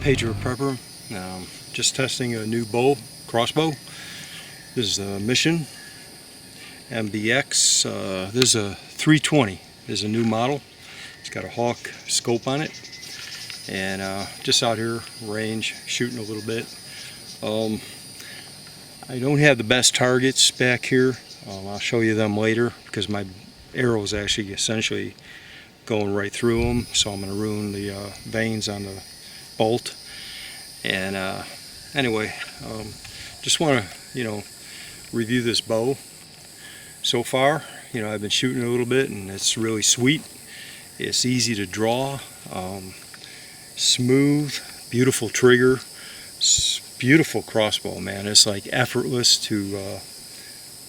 Pager Prepper. Just testing a new bow, crossbow. This is the Mission MXB. This is a 320. This is a new model. It's got a hawk scope on it. And just out here, range, shooting a little bit. I don't have the best targets back here. I'll show you them later because my arrow is actually essentially going right through them, so I'm going to ruin the vanes on the bolt. And anyway, just want to review this bow. So far, I've been shooting a little bit, and it's really sweet. It's easy to draw, smooth, beautiful trigger, beautiful crossbow, man. It's like effortless to.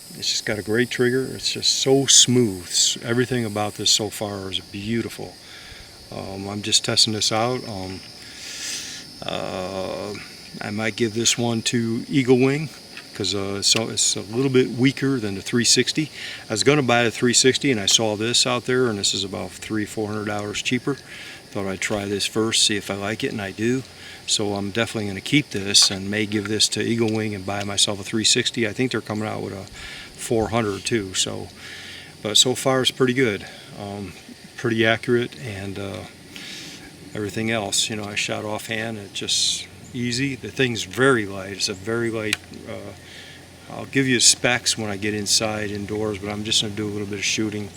It's just got a great trigger. It's just so smooth. Everything about this so far is beautiful. I'm just testing this out. I might give this one to Eagle Wing because it's a little bit weaker than the 360. I was going to buy the 360 and I saw this out there, and this is about $300-400 cheaper. Thought I'd try this first, see if I like it, and I do. So I'm definitely going to keep this and may give this to Eagle Wing and buy myself a 360. I think they're coming out with a 400 too. So, but so far it's pretty good, pretty accurate, and everything else. I shot offhand. It's just easy. The thing's very light. It's a very light. I'll give you specs when I get indoors, but I'm just going to do a little bit of shooting.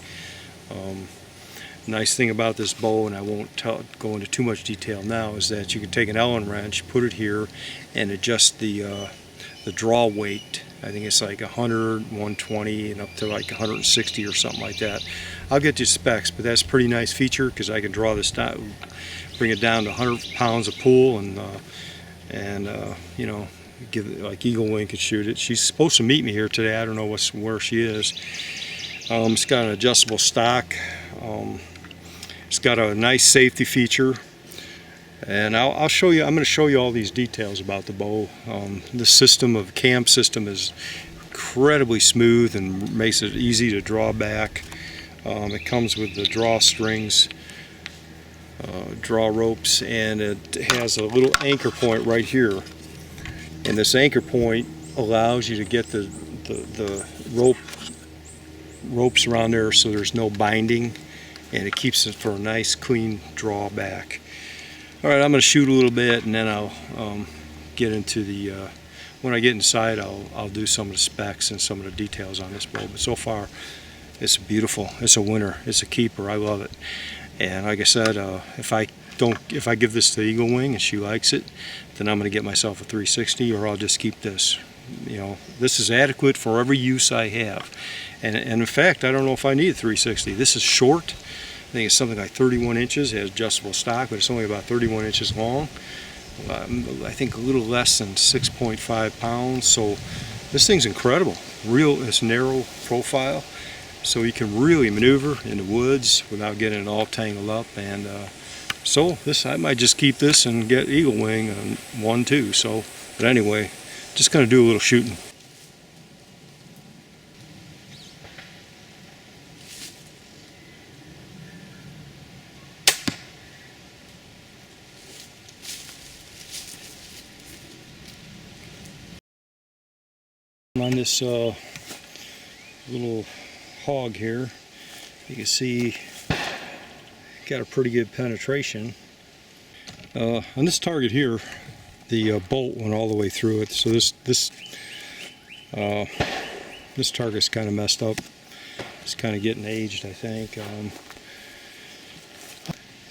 Nice thing about this bow, and I won't go into too much detail now, is that you can take an Allen wrench, put it here, and adjust the draw weight. I think it's like 100, 120, and up to like 160 or something like that. I'll get you specs, but that's a pretty nice feature because I can draw this down, bring it down to 100 pounds of pull, and give it, like Eagle Wing could shoot it. She's supposed to meet me here today. I don't know where she is. It's got an adjustable stock. It's got a nice safety feature, and I'll show you. I'm going to show you all these details about the bow. The system of cam system is incredibly smooth and makes it easy to draw back. It comes with the draw strings, draw ropes, and it has a little anchor point right here. And this anchor point allows you to get the ropes around there so there's no binding, and it keeps it for a nice clean draw back. Alright, I'm going to shoot a little bit, and then I'll get into the when I get inside I'll do some of the specs and some of the details on this bow. But so far it's beautiful. It's a winner. It's a keeper. I love it. And like I said, if I give this to Eagle Wing and she likes it, then I'm going to get myself a 360, or I'll just keep this. This is adequate for every use I have. And in fact, I don't know if I need a 360. This is short. I think it's something like 31 inches. It has adjustable stock, but it's only about 31 inches long. I think a little less than 6.5 pounds. So this thing's incredible. It's narrow profile, so you can really maneuver in the woods without getting it all tangled up. And so I might just keep this and get Eagle Wing on one too. So, but anyway, just gonna do a little shooting. On this little hog here, you can see got a pretty good penetration. On this target here, the bolt went all the way through it, so this target's kind of messed up. It's kind of getting aged, I think,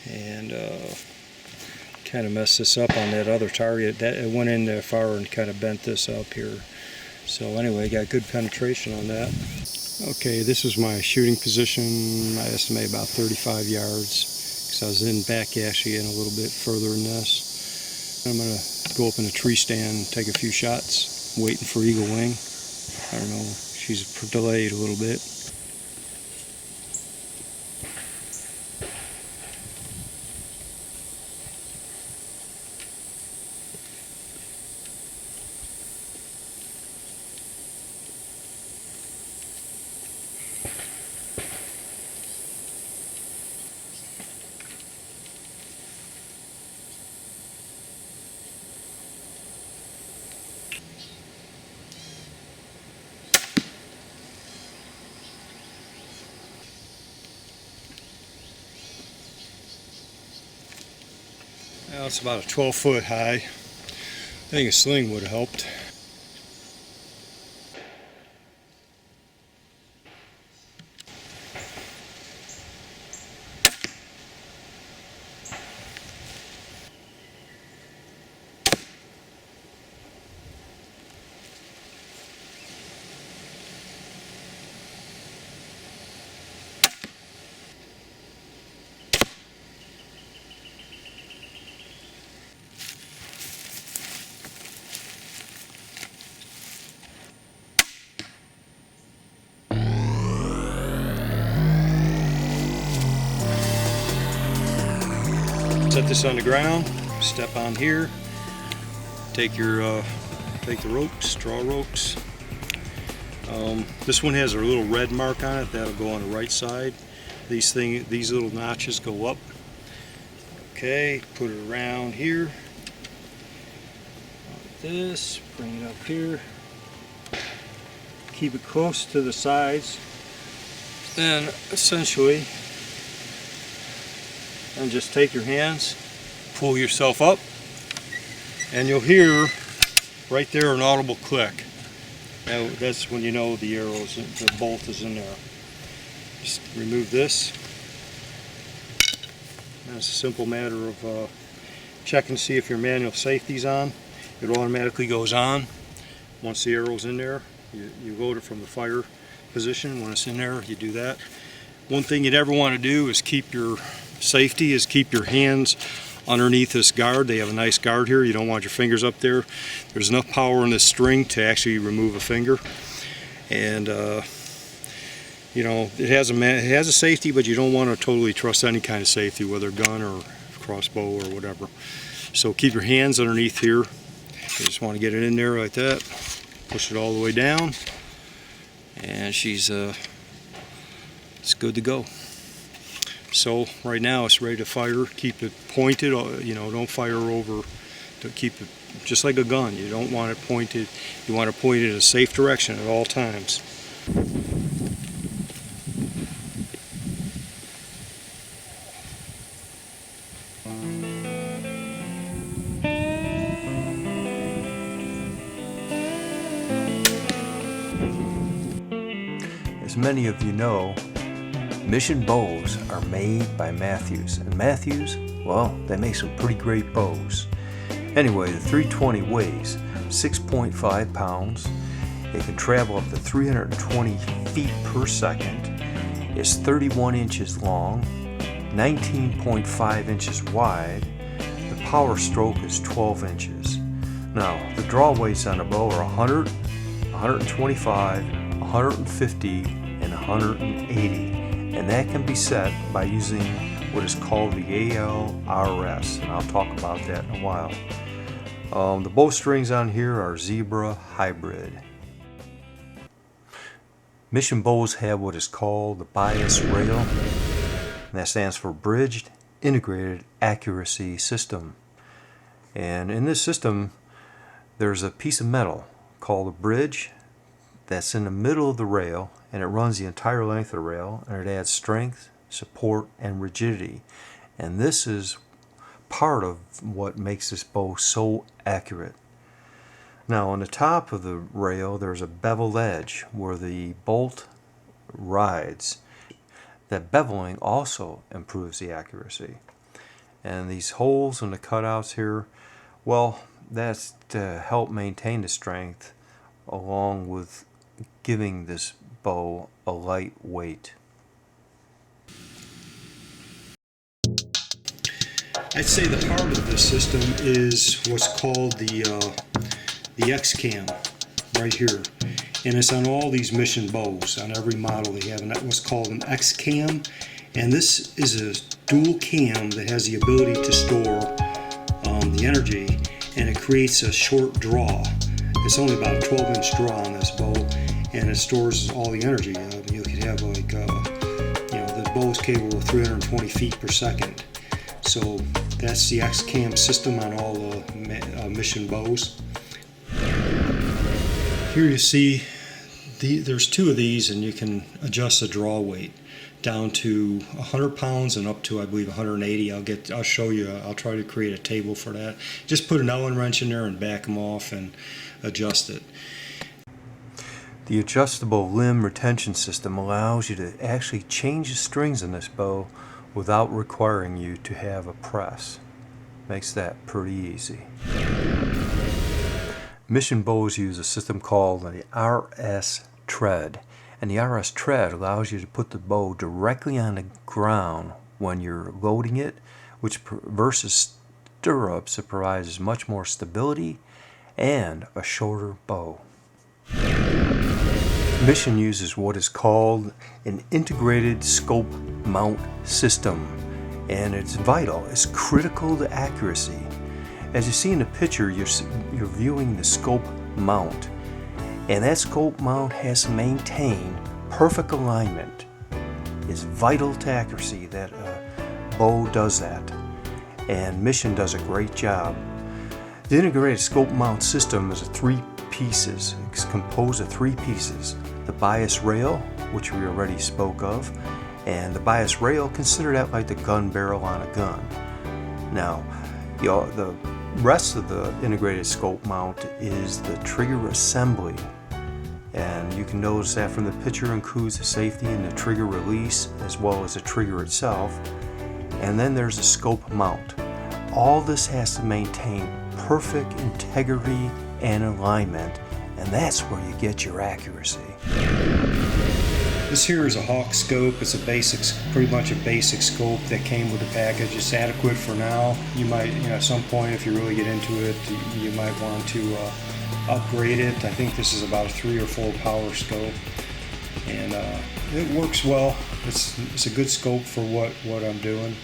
and kind of messed this up on that other target. That it went in there far and kind of bent this up here. So anyway, got good penetration on that. Okay, this was my shooting position. I estimate about 35 yards because I was in back actually in a little bit further than this. I'm going to go up in a tree stand, take a few shots, waiting for Eagle Wing. I don't know, she's delayed a little bit. Now it's about a 12-foot high. I think a sling would have helped. Set this on the ground, step on here, take the ropes, straw ropes. This one has a little red mark on it, that'll go on the right side. These little notches go up. Okay, put it around here, like this, bring it up here. Keep it close to the sides. Then essentially, and just take your hands, pull yourself up, and you'll hear right there an audible click. Now, that's when you know the the bolt is in there. Just remove this. And it's a simple matter of checking to see if your manual safety's on. It automatically goes on once the arrow's in there. You load it from the fire position. When it's in there, you do that. One thing you'd ever want to do is keep your hands underneath this guard. They have a nice guard here. You don't want your fingers up there. There's enough power in this string to actually remove a finger. And you know, it has a safety, but you don't want to totally trust any kind of safety, whether gun or crossbow or whatever. So keep your hands underneath here. You just want to get it in there like that. Push it all the way down, and it's good to go. So right now it's ready to fire. Keep it pointed, you know, don't fire over. To keep it just like a gun. You don't want it pointed. You want to point it in a safe direction at all times. As many of you know, Mission bows are made by Mathews, and Mathews, well, they make some pretty great bows. Anyway, the 320 weighs 6.5 pounds. It can travel up to 320 feet per second. It's 31 inches long, 19.5 inches wide. The power stroke is 12 inches. Now, the draw weights on a bow are 100, 125, 150, and 180. And that can be set by using what is called the ALRS, and I'll talk about that in a while. The bowstrings on here are Zebra Hybrid. Mission bows have what is called the bias rail, and that stands for Bridged Integrated Accuracy System. And in this system, there's a piece of metal called a bridge that's in the middle of the rail, and it runs the entire length of the rail, and it adds strength, support, and rigidity. And this is part of what makes this bow so accurate. Now, on the top of the rail, there's a beveled edge where the bolt rides. That beveling also improves the accuracy. And these holes and the cutouts here, well, that's to help maintain the strength along with giving this bow a light weight. I'd say the heart of this system is what's called the X-Cam right here, and it's on all these Mission bows. On every model they have what's called an X-Cam, and this is a dual cam that has the ability to store the energy, and it creates a short draw. It's only about a 12-inch draw on this bow, and it stores all the energy. You could have like, you know, the bow is capable of 320 feet per second. So that's the X-Cam system on all the Mission bows. Here you see there's two of these, and you can adjust the draw weight down to 100 pounds and up to, I believe, 180. I'll show you. I'll try to create a table for that. Just put an Allen wrench in there and back them off and adjust it. The Adustable Limb Retention System allows you to actually change the strings in this bow without requiring you to have a press. Makes that pretty easy. Mission bows use a system called the ALRS tread, and the ALRS tread allows you to put the bow directly on the ground when you're loading it, which versus stirrups, it provides much more stability and a shorter bow. Mission uses what is called an integrated scope mount system, and it's vital, it's critical to accuracy. As you see in the picture, you're viewing the scope mount, and that scope mount has to maintain perfect alignment. It's vital to accuracy that a bow does that, and Mission does a great job. The integrated scope mount system is three pieces. It's composed of three pieces: the bias rail, which we already spoke of, and the bias rail, consider that like the gun barrel on a gun. Now, the rest of the integrated scope mount is the trigger assembly, and you can notice that from the picture includes the safety and the trigger release as well as the trigger itself. And then there's the scope mount. All this has to maintain perfect integrity and alignment, and that's where you get your accuracy. This here is a Hawk scope. It's pretty much a basic scope that came with the package. It's adequate for now. You might, at some point, if you really get into it, you might want to upgrade it. I think this is about a 3 or 4 power scope, and it works well. It's a good scope for what I'm doing.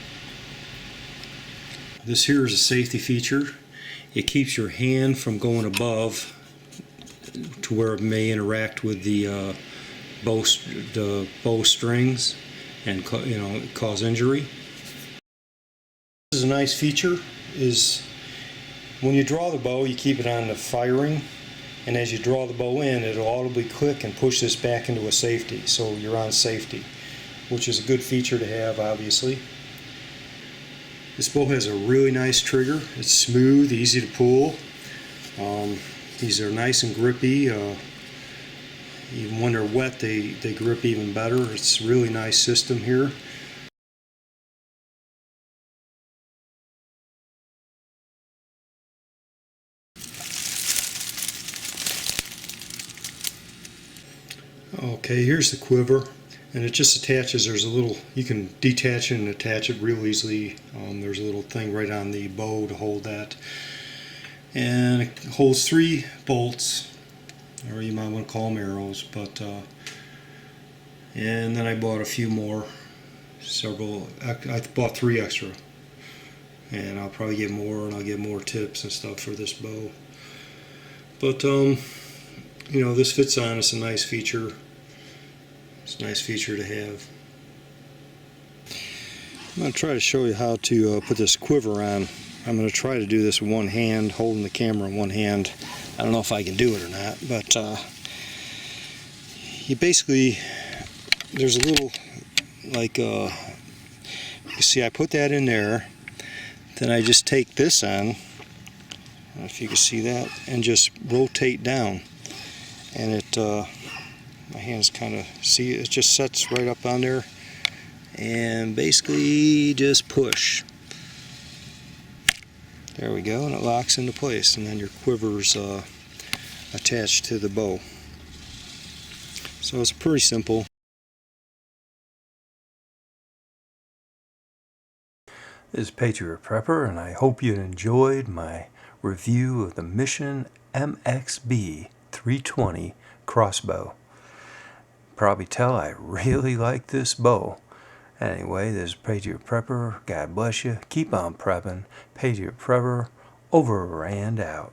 This here is a safety feature. It keeps your hand from going above to where it may interact with the bow strings and cause injury. This is a nice feature. Is when you draw the bow, you keep it on the firing, and as you draw the bow in, it'll audibly click and push this back into a safety, so you're on safety, which is a good feature to have, obviously. This bow has a really nice trigger. It's smooth, easy to pull. These are nice and grippy. Even when they're wet, they grip even better. It's a really nice system here. Okay, here's the quiver, and it just attaches. There's a little, you can detach it and attach it real easily. There's a little thing right on the bow to hold that, and it holds 3 bolts, or you might want to call them arrows, but and then I bought a few more, I bought 3 extra, and I'll probably get more, and I'll get more tips and stuff for this bow. But this fits on. It's a nice feature. It's a nice feature to have. I'm going to try to show you how to put this quiver on. I'm going to try to do this with one hand, holding the camera in one hand. I don't know if I can do it or not, but you basically, there's a little, like, you see I put that in there, then I just take this on, I don't know if you can see that, and just rotate down, and it, my hands kind of, see, it just sets right up on there, and basically just push. There we go, and it locks into place, and then your quiver's attached to the bow. So it's pretty simple. This is Patriot Prepper, and I hope you enjoyed my review of the Mission MXB 320 Crossbow. Probably tell I really like this bow. Anyway, this is Patriot Prepper. God bless you. Keep on prepping. Patriot Prepper over and out.